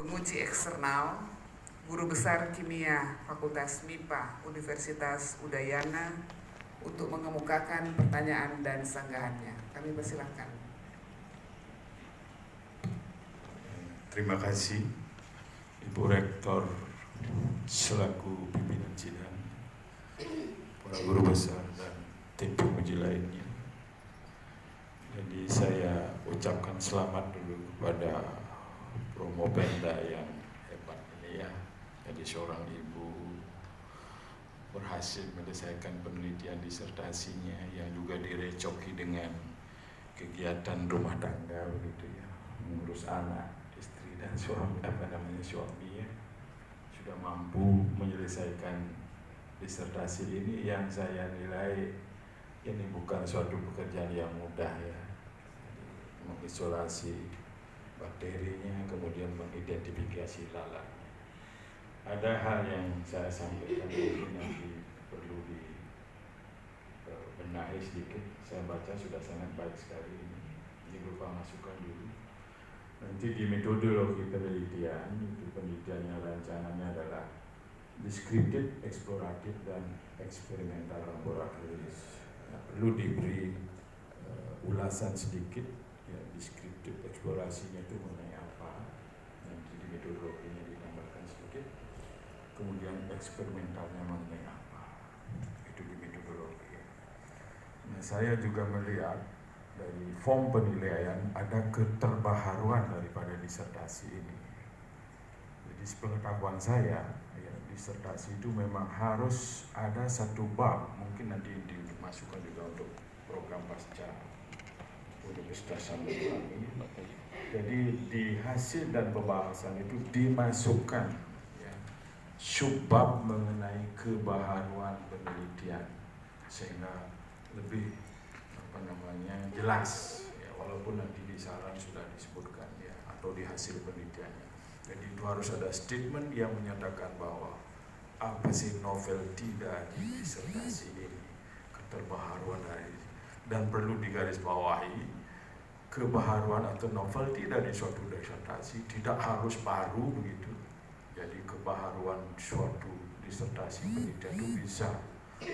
penguji eksternal, Guru Besar Kimia Fakultas MIPA Universitas Udayana untuk mengemukakan pertanyaan dan sanggahannya. Kami persilahkan. Terima kasih Ibu Rektor selaku pimpinan sidang, para guru besar dan tim penguji lainnya. Jadi saya ucapkan selamat dulu kepada Promo Penda yang hebat ini ya. Jadi seorang ibu berhasil menyelesaikan penelitian disertasinya yang juga direcoki dengan kegiatan rumah tangga begitu ya, mengurus anak, istri dan suami ya, sudah mampu menyelesaikan disertasi ini yang saya nilai ini bukan suatu pekerjaan yang mudah ya. Mengisolasi bakterinya, kemudian mengidentifikasi lalatnya. Ada hal yang saya sampaikan mungkin nanti perlu dibenahi sedikit. Saya baca sudah sangat baik sekali ini berupa masukan dulu. Nanti di metodologi penelitian, itu penelitiannya rancangannya adalah deskriptif, eksploratif, dan eksperimental laboratoris. Nah, perlu diberi ulasan sedikit ya, deskriptif eksplorasinya itu mengenai apa, nanti di metodologinya ditambahkan sedikit, kemudian eksperimentalnya mengenai apa, itu di metodologi. Nah, saya juga melihat dari form penilaian ada keterbaharuan daripada disertasi ini. Jadi sepengetahuan saya ya, disertasi itu memang harus ada satu bab, mungkin nanti dimasukkan juga untuk program pasca Universitas Samudra. Jadi di hasil dan pembahasan itu dimasukkan ya, subbab mengenai kebaharuan penelitian sehingga lebih jelas ya, walaupun nanti di saran sudah disebutkan ya, atau di hasil penelitiannya. Jadi itu harus ada statement yang menyatakan bahwa apa sih novelty dari disertasi ini, keterbaharuan dari, dan perlu digarisbawahi kebaharuan atau novelty dari suatu disertasi tidak harus baru begitu. Jadi kebaharuan suatu disertasi penelitian itu bisa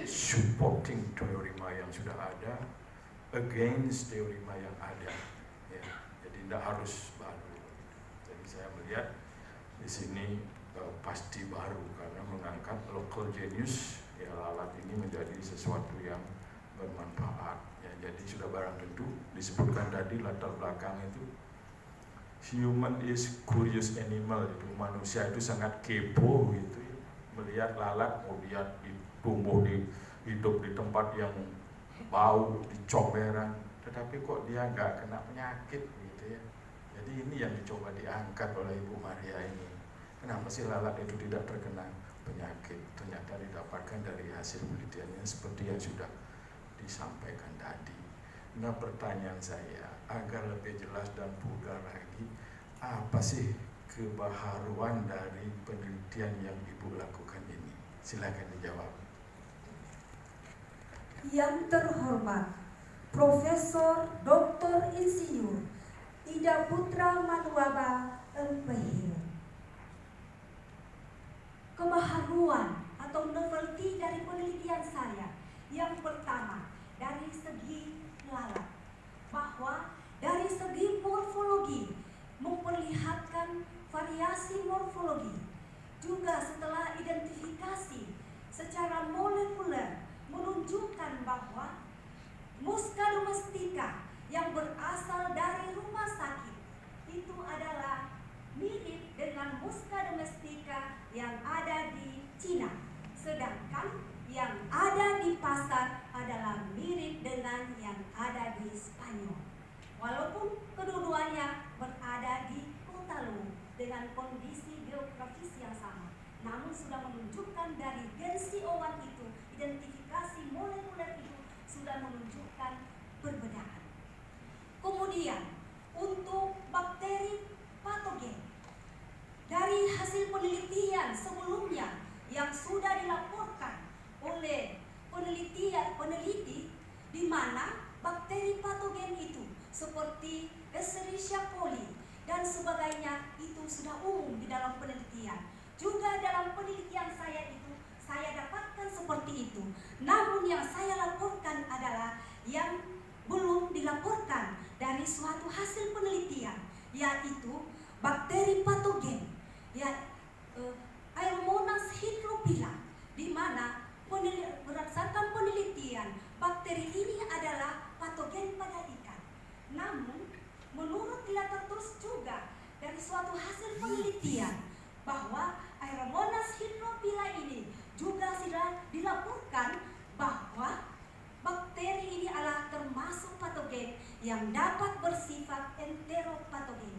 supporting teorema yang sudah ada, against teorema yang ada ya. Jadi tidak harus baru. Jadi saya melihat di sini pasti baru karena mengangkat local genius ya, lalat ini menjadi sesuatu yang bermanfaat ya. Jadi sudah barang tentu disebutkan tadi latar belakang itu, human is curious animal, itu manusia itu sangat kepo gitu ya. Melihat lalat, kemudian tumbuh hidup di tempat yang bau, dicomberan, tetapi kok dia nggak kena penyakit gitu ya. Jadi ini yang dicoba diangkat oleh Ibu Maria ini. Kenapa sih lalat itu tidak terkena penyakit? Ternyata didapatkan dari hasil penelitiannya seperti yang sudah disampaikan tadi. Nah, pertanyaan saya agar lebih jelas dan pudar lagi, apa sih kebaharuan dari penelitian yang Ibu lakukan ini? Silakan dijawab. Yang terhormat Profesor Dr. Insinyur Ida Putra Manuaba MPhil. Kebaharuan atau novelty dari penelitian saya yang pertama dari segi lalat, bahwa dari segi morfologi memperlihatkan variasi morfologi, juga setelah identifikasi secara molekuler menunjukkan bahwa Musca domestica yang berasal dari rumah sakit itu adalah mirip dengan Musca domestica yang ada di Cina, sedangkan yang ada di pasar adalah mirip dengan yang ada di Spanyol. Walaupun kedua-duanya berada di kota Luwu dengan kondisi geografis yang sama, namun sudah menunjukkan dari GenCO1 itu, identifikasi molekuler itu sudah menunjukkan perbedaan. Kemudian untuk bakteri patogen, dari hasil penelitian sebelumnya yang sudah dilaporkan oleh peneliti di mana bakteri patogen itu seperti Escherichia coli dan sebagainya itu sudah umum di dalam penelitian. Juga dalam penelitian saya itu saya dapatkan seperti itu. Namun yang saya laporkan adalah yang belum dilaporkan dari suatu hasil penelitian, yaitu bakteri patogen, Aeromonas hydrophylla, di mana berdasarkan penelitian bakteri ini adalah patogen pada ikan. Namun menurut literatur juga dari suatu hasil penelitian bahwa Aeromonas hydrophylla ini juga sudah dilaporkan bahwa bakteri ini adalah termasuk patogen yang dapat bersifat enteropatogen.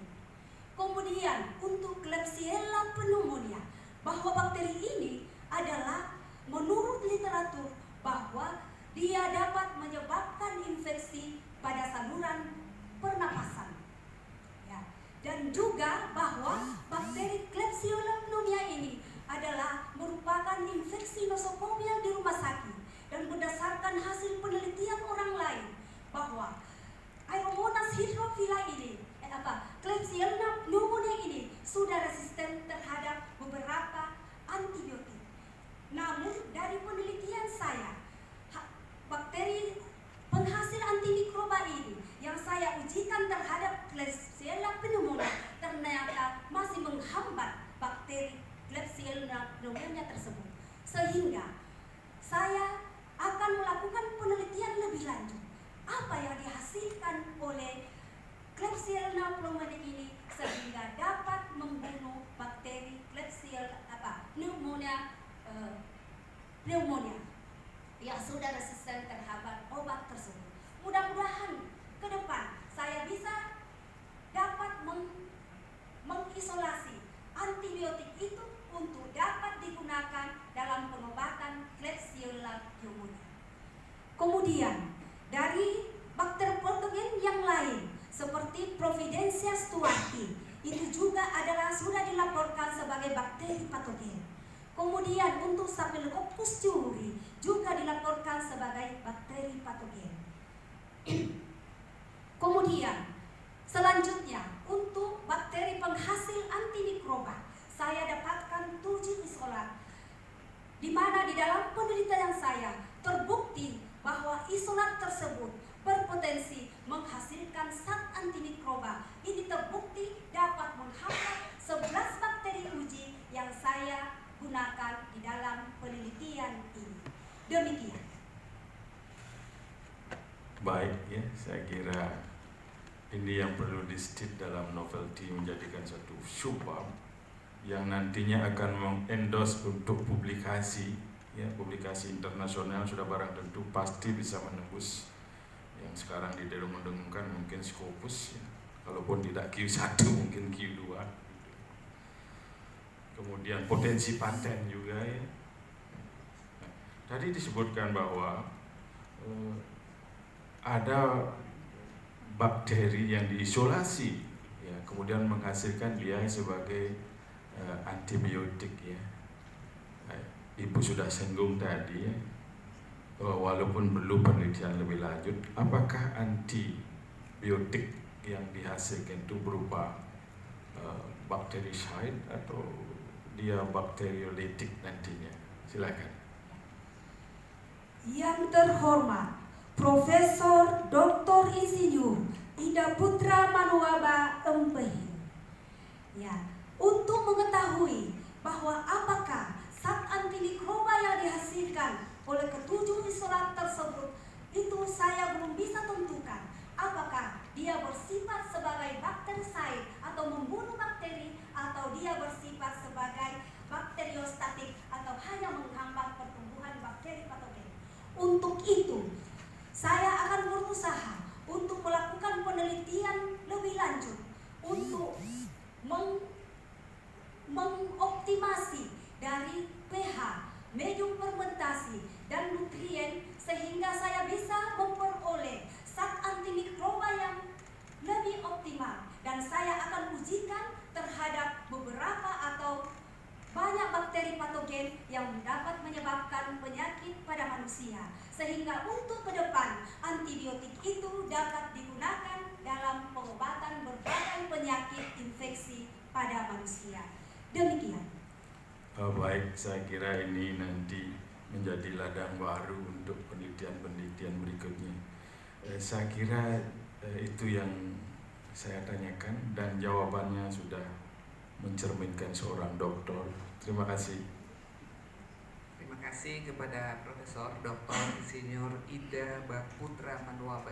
Kemudian untuk Klebsiella pneumonia, bahwa bakteri ini adalah menurut literatur bahwa dia dapat menyebabkan infeksi pada saluran pernapasan. Ya. Dan juga bahwa bakteri Klebsiella pneumonia ini adalah merupakan infeksi nosokomial di rumah sakit. Dan berdasarkan hasil penelitian orang lain bahwa Aeromonas hydrophylla ini, Klebsiella pneumonia ini sudah resisten terhadap beberapa antibiotik. Namun dari penelitian saya, bakteri penghasil antimikroba ini yang saya ujikan terhadap Klebsiella pneumonia ternyata masih menghambat bakteri Klebsiella pneumonia tersebut. Sehingga saya akan melakukan penelitian lebih lanjut. Apa yang dihasilkan oleh Klebsiella pneumonia ini sehingga dapat membunuh bakteri Klebsiella pneumonia yang sudah resisten terhadap obat tersebut. Mudah-mudahan ke depan saya bisa dapat mengisolasi antibiotik itu untuk dapat digunakan dalam pengobatan Klebsiella pneumonia. Kemudian dari bakteri patogen yang lain seperti Providencia stuarti itu juga adalah sudah dilaporkan sebagai bakteri patogen. Kemudian untuk Staphylococcus aureus juga dilaporkan sebagai bakteri patogen. Kemudian selanjutnya untuk bakteri penghasil antimikroba saya dapatkan 7 isolat, di mana di dalam penelitian saya terbukti bahwa isolat tersebut berpotensi menghasilkan zat antimikroba. Ini terbukti dapat menghambat 11 bakteri uji yang saya gunakan di dalam penelitian ini. Demikian. Baik ya, saya kira ini yang perlu di-state dalam novelty, menjadikan satu subbab yang nantinya akan mengendorse untuk publikasi, ya, publikasi internasional sudah barang tentu pasti bisa menembus yang sekarang didengung-dengungkan mungkin Scopus, ya. Kalaupun tidak Q1 mungkin Q2. Kemudian potensi paten juga, ya. Nah, tadi disebutkan bahwa ada bakteri yang diisolasi, ya, kemudian menghasilkan dia sebagai antibiotik, ya. Ibu sudah singgung tadi, ya, walaupun belum penelitian lebih lanjut, apakah antibiotik yang dihasilkan itu berupa bakteriside atau dia bakteriolitik nantinya? Silakan. Yang terhormat Profesor Dr. Insinyur Ida Putra Manuaba Empehi. Ya, untuk mengetahui bahwa apakah zat antimikroba yang dihasilkan oleh ketujuh isolat tersebut itu saya belum bisa tentukan apakah dia bersifat sebagai bakteriside atau membunuh bakteri, atau dia bersifat sebagai bakteriostatik atau hanya menghambat pertumbuhan bakteri patogen. Untuk itu saya akan berusaha untuk melakukan penelitian lebih lanjut untuk mengoptimasi dari pH, medium fermentasi, dan nutrien sehingga saya bisa memperoleh zat antimikroba yang lebih optimal, dan saya akan ujikan terhadap beberapa atau banyak bakteri patogen yang dapat menyebabkan penyakit pada manusia, sehingga untuk ke depan antibiotik itu dapat digunakan dalam pengobatan berbagai penyakit pada manusia. Demikian. Baik, saya kira ini nanti menjadi ladang baru untuk penelitian-penelitian berikutnya. Saya kira itu yang saya tanyakan dan jawabannya sudah mencerminkan seorang doktor. Terima kasih. Terima kasih kepada Profesor Dr. Insinyur Ida Baputra Manuaba